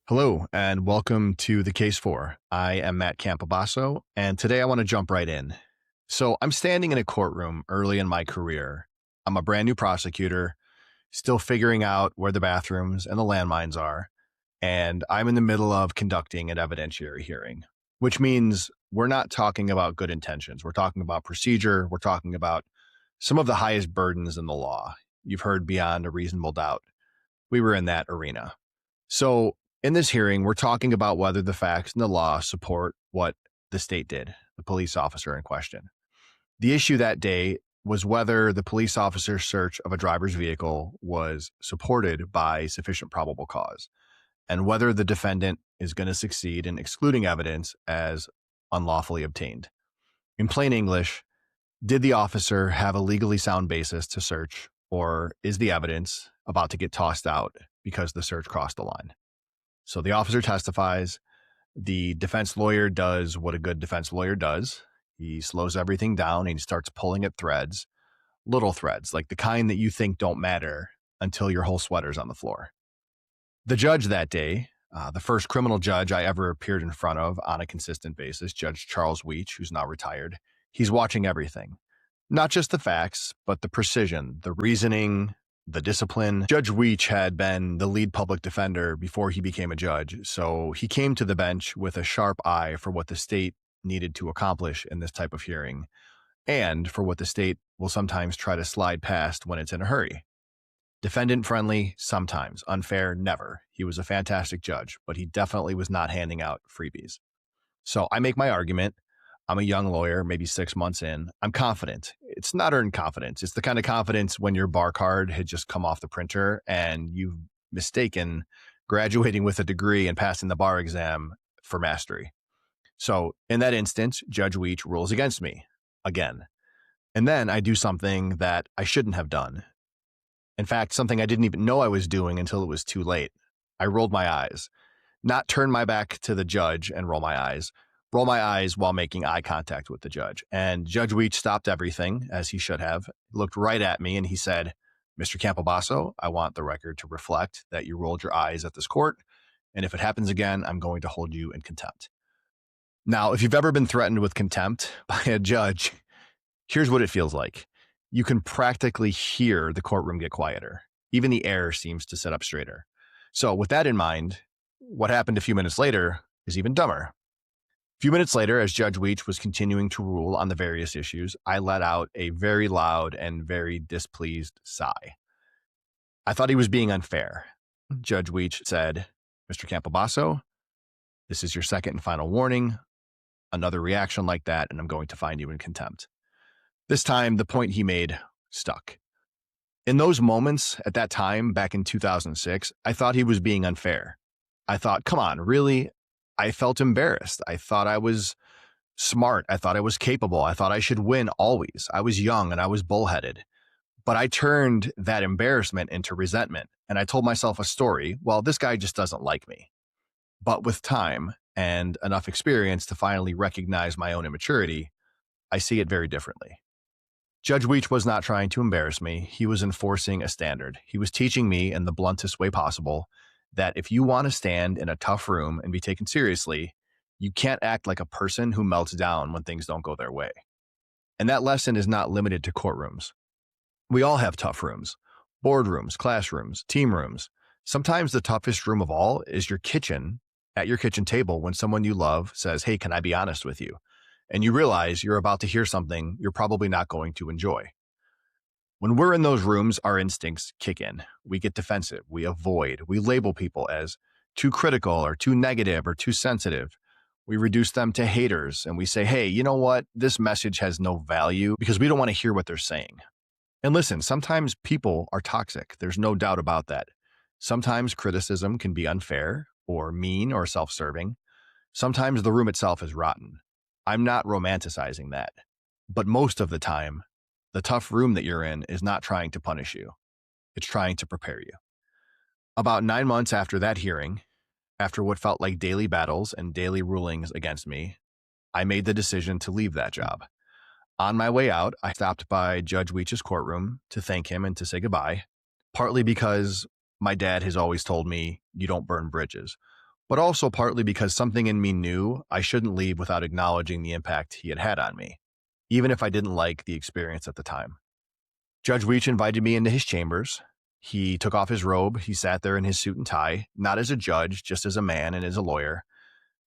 Hello, and welcome to the Case 4. I am Matt Campobasso, and today I want to jump right in. So, I'm standing in a courtroom early in my career. I'm a brand new prosecutor, still figuring out where the bathrooms and the landmines are, and I'm in the middle of conducting an evidentiary hearing, which means we're not talking about good intentions. We're talking about procedure. We're talking about some of the highest burdens in the law. You've heard beyond a reasonable doubt. We were in that arena. So, in this hearing, we're talking about whether the facts and the law support what the state did, the police officer in question. The issue that day was whether the police officer's search of a driver's vehicle was supported by sufficient probable cause, and whether the defendant is going to succeed in excluding evidence as unlawfully obtained. In plain English, did the officer have a legally sound basis to search, or is the evidence about to get tossed out because the search crossed the line? So the officer testifies. The defense lawyer does what a good defense lawyer does. He slows everything down and he starts pulling at threads, little threads, like the kind that you think don't matter until your whole sweater's on the floor. The judge that day, the first criminal judge I ever appeared in front of on a consistent basis, Judge Charles Weech, who's now retired, he's watching everything. Not just the facts, but the precision, the reasoning, the discipline. Judge Weech had been the lead public defender before he became a judge, so he came to the bench with a sharp eye for what the state needed to accomplish in this type of hearing, and for what the state will sometimes try to slide past when it's in a hurry. Defendant friendly, sometimes. Unfair, never. He was a fantastic judge, but he definitely was not handing out freebies. So I make my argument. I'm a young lawyer, maybe 6 months in. I'm confident. It's not earned confidence. It's the kind of confidence when your bar card had just come off the printer and you've mistaken graduating with a degree and passing the bar exam for mastery. So in that instance, Judge Weech rules against me again. And then I do something that I shouldn't have done. In fact, something I didn't even know I was doing until it was too late. I rolled my eyes, not turn my back to the judge and roll my eyes while making eye contact with the judge. And Judge Weech stopped everything, as he should have, looked right at me, and he said, "Mr. Campobasso, I want the record to reflect that you rolled your eyes at this court, and if it happens again, I'm going to hold you in contempt." Now, if you've ever been threatened with contempt by a judge, here's what it feels like. You can practically hear the courtroom get quieter. Even the air seems to sit up straighter. So with that in mind, what happened a few minutes later is even dumber. A few minutes later, as Judge Weech was continuing to rule on the various issues, I let out a very loud and very displeased sigh. I thought he was being unfair. Judge Weech said, "Mr. Campobasso, this is your second and final warning. Another reaction like that, and I'm going to find you in contempt." This time, the point he made stuck. In those moments, at that time, back in 2006, I thought he was being unfair. I thought, come on, really? I felt embarrassed. I thought I was smart. I thought I was capable. I thought I should win always. I was young and I was bullheaded. But I turned that embarrassment into resentment. And I told myself a story. Well, this guy just doesn't like me. But with time and enough experience to finally recognize my own immaturity, I see it very differently. Judge Weech was not trying to embarrass me. He was enforcing a standard. He was teaching me in the bluntest way possible that if you want to stand in a tough room and be taken seriously, you can't act like a person who melts down when things don't go their way. And that lesson is not limited to courtrooms. We all have tough rooms, boardrooms, classrooms, team rooms. Sometimes the toughest room of all is your kitchen, at your kitchen table when someone you love says, "Hey, can I be honest with you?" And you realize you're about to hear something you're probably not going to enjoy. When we're in those rooms, our instincts kick in. We get defensive, we avoid, we label people as too critical or too negative or too sensitive. We reduce them to haters and we say, "Hey, you know what? This message has no value," because we don't want to hear what they're saying. And listen, sometimes people are toxic. There's no doubt about that. Sometimes criticism can be unfair or mean or self-serving. Sometimes the room itself is rotten. I'm not romanticizing that. But most of the time, the tough room that you're in is not trying to punish you. It's trying to prepare you. About 9 months after that hearing, after what felt like daily battles and daily rulings against me, I made the decision to leave that job. On my way out, I stopped by Judge Weech's courtroom to thank him and to say goodbye, partly because my dad has always told me, "You don't burn bridges." but also partly because something in me knew I shouldn't leave without acknowledging the impact he had had on me, even if I didn't like the experience at the time. Judge Weech invited me into his chambers. He took off his robe. He sat there in his suit and tie, not as a judge, just as a man and as a lawyer.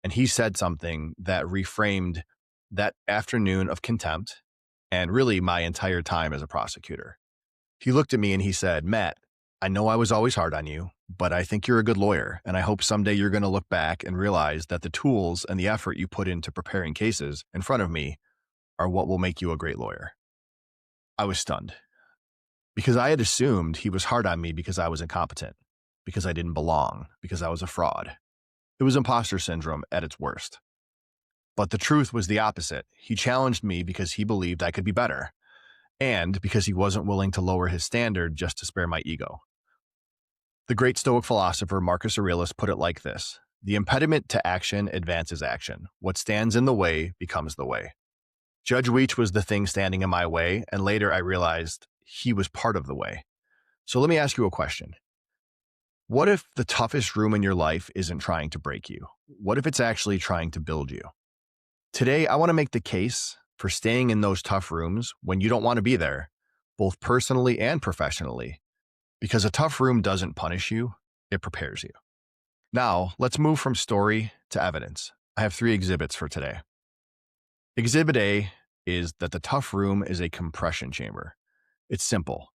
And he said something that reframed that afternoon of contempt and really my entire time as a prosecutor. He looked at me and he said, "Matt, I know I was always hard on you, but I think you're a good lawyer, and I hope someday you're going to look back and realize that the tools and the effort you put into preparing cases in front of me are what will make you a great lawyer." I was stunned because I had assumed he was hard on me because I was incompetent, because I didn't belong, because I was a fraud. It was imposter syndrome at its worst. But the truth was the opposite. He challenged me because he believed I could be better, and because he wasn't willing to lower his standard just to spare my ego. The great Stoic philosopher Marcus Aurelius put it like this: "The impediment to action advances action. What stands in the way becomes the way." Judge Weech was the thing standing in my way, and later I realized he was part of the way. So let me ask you a question. What if the toughest room in your life isn't trying to break you? What if it's actually trying to build you? Today, I want to make the case for staying in those tough rooms when you don't want to be there, both personally and professionally, because a tough room doesn't punish you, it prepares you. Now, let's move from story to evidence. I have 3 exhibits for today. Exhibit A is that the tough room is a compression chamber. It's simple.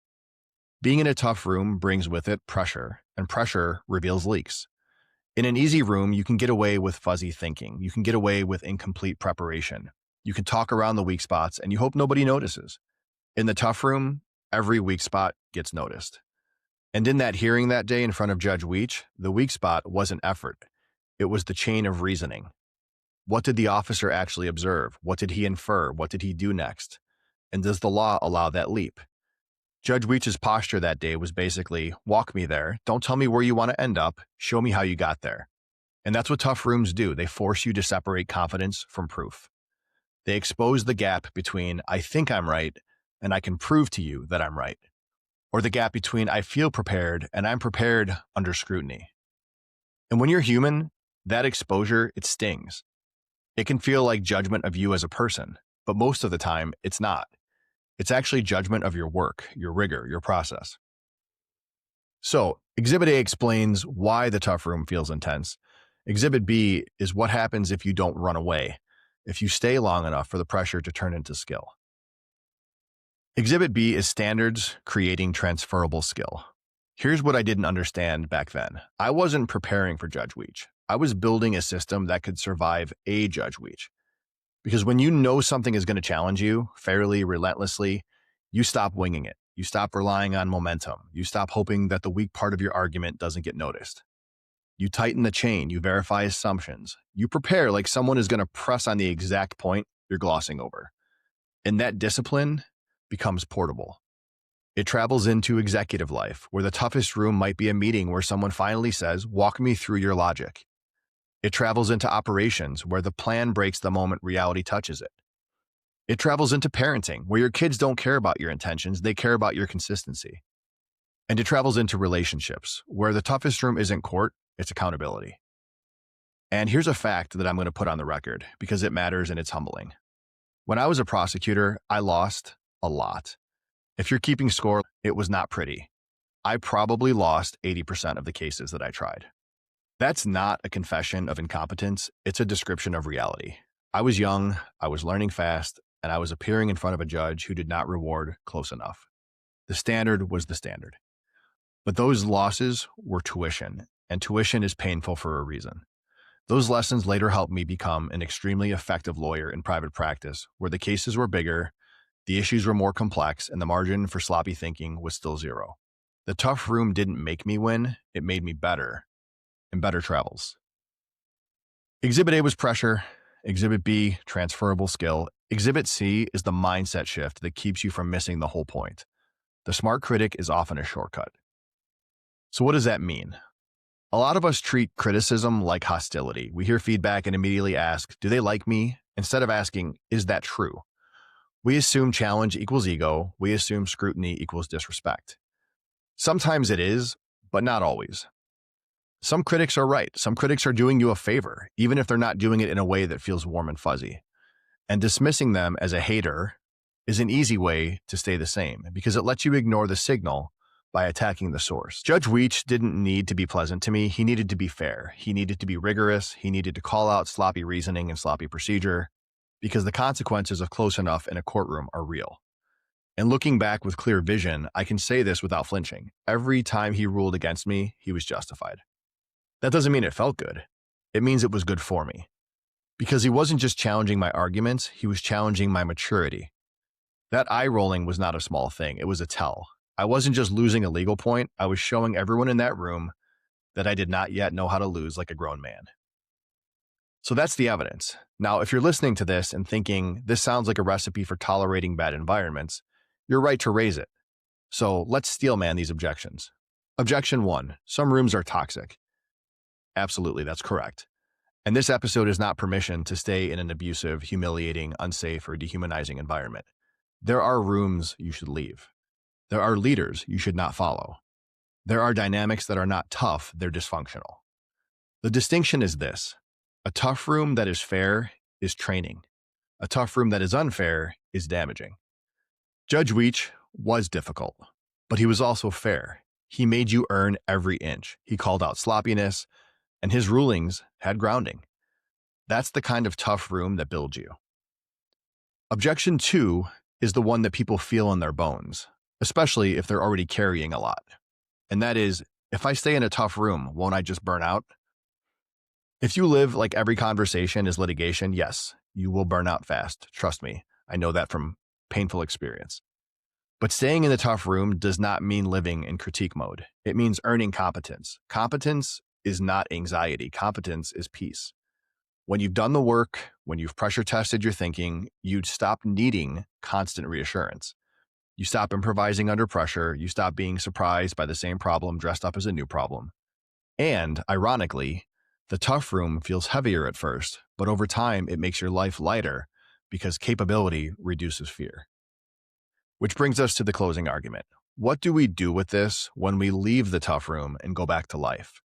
Being in a tough room brings with it pressure, and pressure reveals leaks. In an easy room, you can get away with fuzzy thinking. You can get away with incomplete preparation. You can talk around the weak spots, and you hope nobody notices. In the tough room, every weak spot gets noticed. And in that hearing that day in front of Judge Weech, the weak spot wasn't effort. It was the chain of reasoning. What did the officer actually observe? What did he infer? What did he do next? And does the law allow that leap? Judge Weech's posture that day was basically, walk me there, don't tell me where you want to end up, show me how you got there. And that's what tough rooms do. They force you to separate confidence from proof. They expose the gap between I think I'm right and I can prove to you that I'm right, or the gap between I feel prepared and I'm prepared under scrutiny. And when you're human, that exposure, it stings. It can feel like judgment of you as a person, but most of the time, it's not. It's actually judgment of your work, your rigor, your process. So, Exhibit A explains why the tough room feels intense. Exhibit B is what happens if you don't run away, if you stay long enough for the pressure to turn into skill. Exhibit B is standards creating transferable skill. Here's what I didn't understand back then. I wasn't preparing for Judge Weech. I was building a system that could survive a Judge Weech. Because when you know something is going to challenge you fairly, relentlessly, you stop winging it. You stop relying on momentum. You stop hoping that the weak part of your argument doesn't get noticed. You tighten the chain. You verify assumptions. You prepare like someone is going to press on the exact point you're glossing over. And that discipline becomes portable. It travels into executive life, where the toughest room might be a meeting where someone finally says, walk me through your logic. It travels into operations, where the plan breaks the moment reality touches it. It travels into parenting, where your kids don't care about your intentions, they care about your consistency. And it travels into relationships, where the toughest room isn't court, it's accountability. And here's a fact that I'm going to put on the record, because it matters and it's humbling. When I was a prosecutor, I lost a lot. If you're keeping score, it was not pretty. I probably lost 80% of the cases that I tried. That's not a confession of incompetence, it's a description of reality. I was young, I was learning fast, and I was appearing in front of a judge who did not reward close enough. The standard was the standard. But those losses were tuition, and tuition is painful for a reason. Those lessons later helped me become an extremely effective lawyer in private practice, where the cases were bigger, the issues were more complex, and the margin for sloppy thinking was still zero. The tough room didn't make me win, it made me better. And better travels. Exhibit A was pressure. Exhibit B, transferable skill. Exhibit C is the mindset shift that keeps you from missing the whole point. The smart critic is often a shortcut. So what does that mean? A lot of us treat criticism like hostility. We hear feedback and immediately ask, do they like me? Instead of asking, is that true? We assume challenge equals ego. We assume scrutiny equals disrespect. Sometimes it is, but not always. Some critics are right. Some critics are doing you a favor, even if they're not doing it in a way that feels warm and fuzzy. And dismissing them as a hater is an easy way to stay the same because it lets you ignore the signal by attacking the source. Judge Weech didn't need to be pleasant to me. He needed to be fair. He needed to be rigorous. He needed to call out sloppy reasoning and sloppy procedure because the consequences of close enough in a courtroom are real. And looking back with clear vision, I can say this without flinching. Every time he ruled against me, he was justified. That doesn't mean it felt good. It means it was good for me. Because he wasn't just challenging my arguments, he was challenging my maturity. That eye rolling was not a small thing. It was a tell. I wasn't just losing a legal point. I was showing everyone in that room that I did not yet know how to lose like a grown man. So that's the evidence. Now, if you're listening to this and thinking this sounds like a recipe for tolerating bad environments, you're right to raise it. So let's steelman these objections. Objection 1. Some rooms are toxic. Absolutely, that's correct. And this episode is not permission to stay in an abusive, humiliating, unsafe, or dehumanizing environment. There are rooms you should leave. There are leaders you should not follow. There are dynamics that are not tough, they're dysfunctional. The distinction is this. A tough room that is fair is training. A tough room that is unfair is damaging. Judge Weech was difficult, but he was also fair. He made you earn every inch. He called out sloppiness, and his rulings had grounding. That's the kind of tough room that builds you. Objection 2 is the one that people feel in their bones, especially if they're already carrying a lot. And that is, if I stay in a tough room, won't I just burn out? If you live like every conversation is litigation, yes, you will burn out fast. Trust me, I know that from painful experience. But staying in the tough room does not mean living in critique mode. It means earning competence. Competence is not anxiety. Competence is peace. When you've done the work, when you've pressure tested your thinking, you'd stop needing constant reassurance. You stop improvising under pressure. You stop being surprised by the same problem dressed up as a new problem. And, ironically, the tough room feels heavier at first, but over time it makes your life lighter because capability reduces fear. Which brings us to the closing argument. What do we do with this when we leave the tough room and go back to life?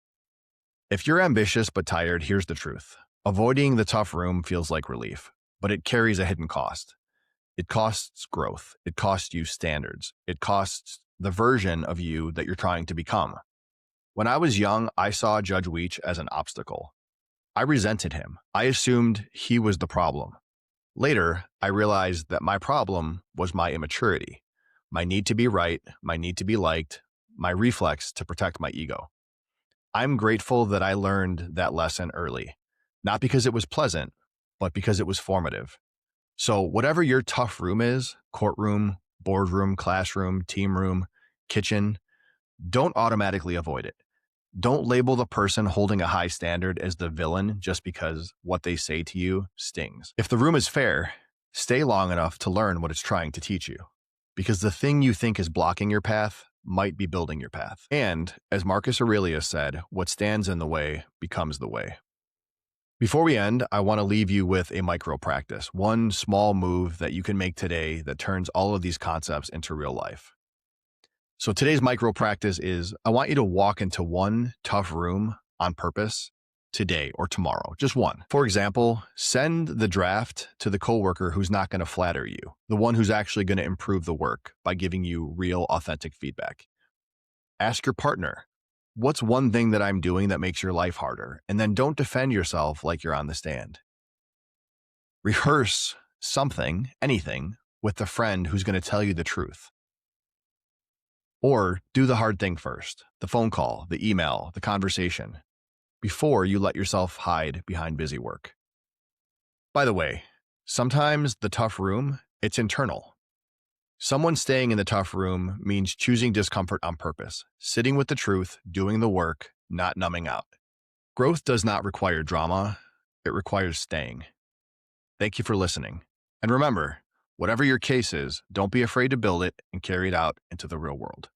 If you're ambitious but tired, here's the truth. Avoiding the tough room feels like relief, but it carries a hidden cost. It costs growth. It costs you standards. It costs the version of you that you're trying to become. When I was young, I saw Judge Weech as an obstacle. I resented him. I assumed he was the problem. Later, I realized that my problem was my immaturity, my need to be right, my need to be liked, my reflex to protect my ego. I'm grateful that I learned that lesson early, not because it was pleasant, but because it was formative. So whatever your tough room is, courtroom, boardroom, classroom, team room, kitchen, don't automatically avoid it. Don't label the person holding a high standard as the villain just because what they say to you stings. If the room is fair, stay long enough to learn what it's trying to teach you, because the thing you think is blocking your path might be building your path. And, as Marcus Aurelius said, what stands in the way becomes the way. Before we end, I want to leave you with a micro practice, one small move that you can make today that turns all of these concepts into real life. So today's micro practice is, I want you to walk into one tough room on purpose today or tomorrow, just one. For example, send the draft to the coworker who's not going to flatter you, the one who's actually going to improve the work by giving you real, authentic feedback. Ask your partner, what's one thing that I'm doing that makes your life harder? And then don't defend yourself like you're on the stand. Rehearse something, anything, with the friend who's going to tell you the truth. Or do the hard thing first, the phone call, the email, the conversation, before you let yourself hide behind busy work. By the way, sometimes the tough room, it's internal. Someone staying in the tough room means choosing discomfort on purpose, sitting with the truth, doing the work, not numbing out. Growth does not require drama, it requires staying. Thank you for listening. And remember, whatever your case is, don't be afraid to build it and carry it out into the real world.